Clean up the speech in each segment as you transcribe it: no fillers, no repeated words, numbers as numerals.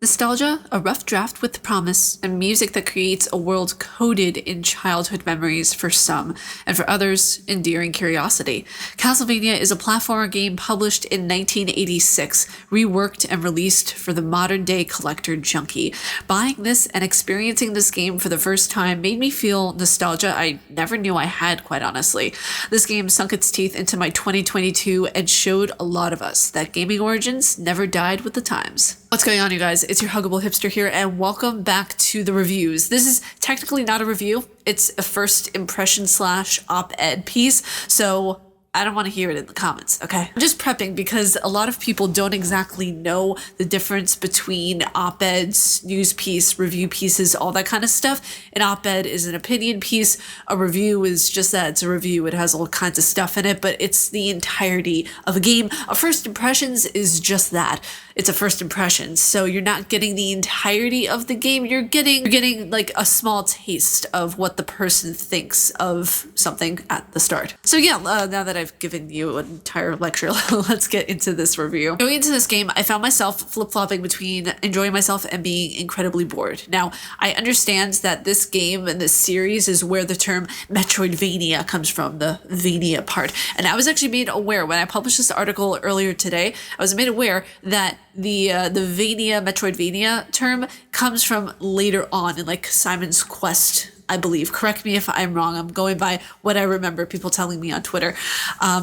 Nostalgia, a rough draft with promise, and music that creates a world coded in childhood memories for some, and for others, endearing curiosity. Castlevania is a platformer game published in 1986, reworked and released for the modern-day collector junkie. Buying this and experiencing this game for the first time made me feel nostalgia I never knew I had, quite honestly. This game sunk its teeth into my 2022 and showed a lot of us that gaming origins never died with the times. What's going on, you guys? It's your Huggable Hipster here, and welcome back to the reviews. This is technically not a review. It's a first impression / op-ed piece, so I don't want to hear it in the comments, okay? I'm just prepping because a lot of people don't exactly know the difference between op-eds, news piece, review pieces, all that kind of stuff. An op-ed is an opinion piece. A review is just that, it's a review. It has all kinds of stuff in it, but it's the entirety of a game. A first impressions is just that. It's a first impression, so you're not getting the entirety of the game. You're getting like a small taste of what the person thinks of something at the start. So yeah, now that I've given you an entire lecture, let's get into this review. Going into this game, I found myself flip-flopping between enjoying myself and being incredibly bored. Now, I understand that this game and this series is where the term Metroidvania comes from, the Vania part. And I was actually made aware when I published this article earlier today, I was made aware that the Vania, Metroidvania term comes from later on in like Simon's Quest, I believe. Correct me if I'm wrong. I'm going by what I remember people telling me on Twitter.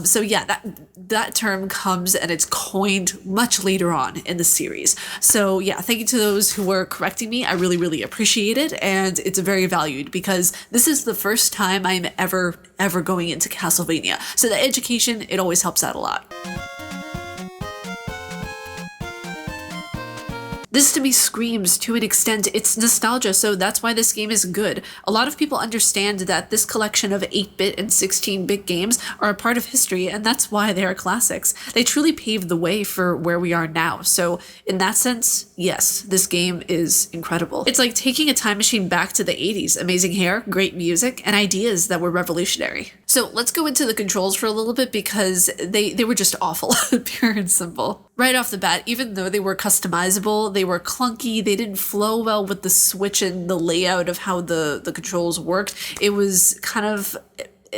So yeah, that term comes and it's coined much later on in the series. So yeah, thank you to those who were correcting me. I really, really appreciate it. And it's very valued because this is the first time I'm ever going into Castlevania. So the education, it always helps out a lot. This to me screams, to an extent, it's nostalgia, so that's why this game is good. A lot of people understand that this collection of 8-bit and 16-bit games are a part of history, and that's why they are classics. They truly paved the way for where we are now, so in that sense, yes, this game is incredible. It's like taking a time machine back to the 80s. Amazing hair, great music, and ideas that were revolutionary. So let's go into the controls for a little bit because they were just awful, pure and simple. Right off the bat, even though they were customizable, they were clunky, they didn't flow well with the switch and the layout of how the controls worked. It was kind of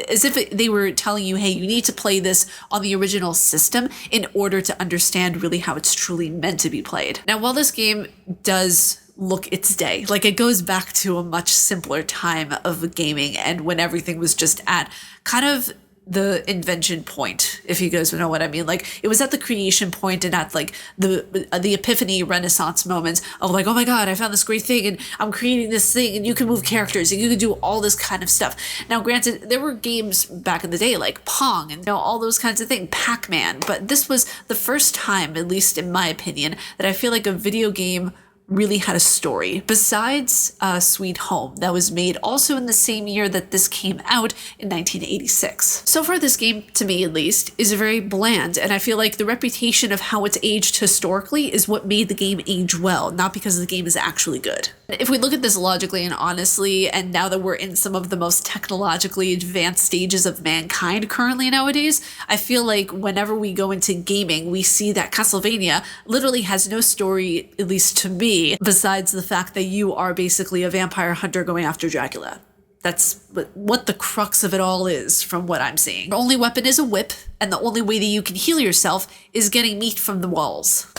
as if they were telling you, hey, you need to play this on the original system in order to understand really how it's truly meant to be played. Now, while this game does look its day, like it goes back to a much simpler time of gaming and when everything was just at kind of the invention point, if you guys know what I mean. Like it was at the creation point and at like the epiphany renaissance moments of like, oh my god, I found this great thing and I'm creating this thing and you can move characters and you can do all this kind of stuff. Now granted, there were games back in the day like Pong and all those kinds of things, Pac-Man, but this was the first time, at least in my opinion, that I feel like a video game really had a story, besides Sweet Home, that was made also in the same year that this came out in 1986. So far, this game, to me at least, is very bland, and I feel like the reputation of how it's aged historically is what made the game age well, not because the game is actually good. If we look at this logically and honestly, and now that we're in some of the most technologically advanced stages of mankind currently nowadays, I feel like whenever we go into gaming, we see that Castlevania literally has no story, at least to me, besides the fact that you are basically a vampire hunter going after Dracula. That's what the crux of it all is, from what I'm seeing. Your only weapon is a whip, and the only way that you can heal yourself is getting meat from the walls.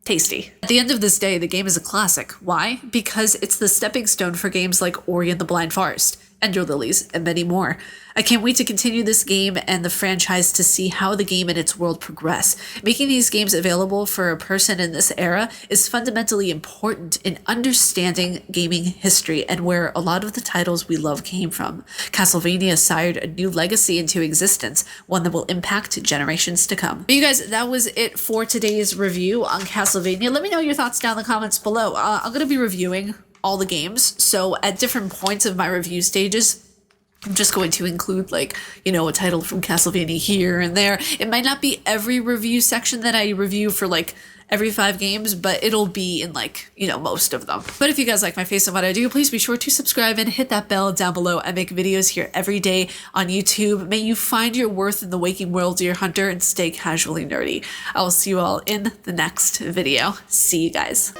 Tasty. At the end of this day, the game is a classic. Why? Because it's the stepping stone for games like Ori and the Blind Forest, Ender Lilies, and many more. I can't wait to continue this game and the franchise to see how the game and its world progress. Making these games available for a person in this era is fundamentally important in understanding gaming history and where a lot of the titles we love came from. Castlevania sired a new legacy into existence, one that will impact generations to come. But you guys, that was it for today's review on Castlevania. Let me know your thoughts down in the comments below. I'm going to be reviewing all the games, so at different points of my review stages, I'm just going to include like, you know, a title from Castlevania here and there. It might not be every review section that I review for like every 5 games, but it'll be in like, you know, most of them. But if you guys like my face and what I do, please be sure to subscribe and hit that bell down below. I make videos here every day on YouTube. May you find your worth in the waking world, dear hunter, and stay casually nerdy. I will see you all in the next video. See you guys.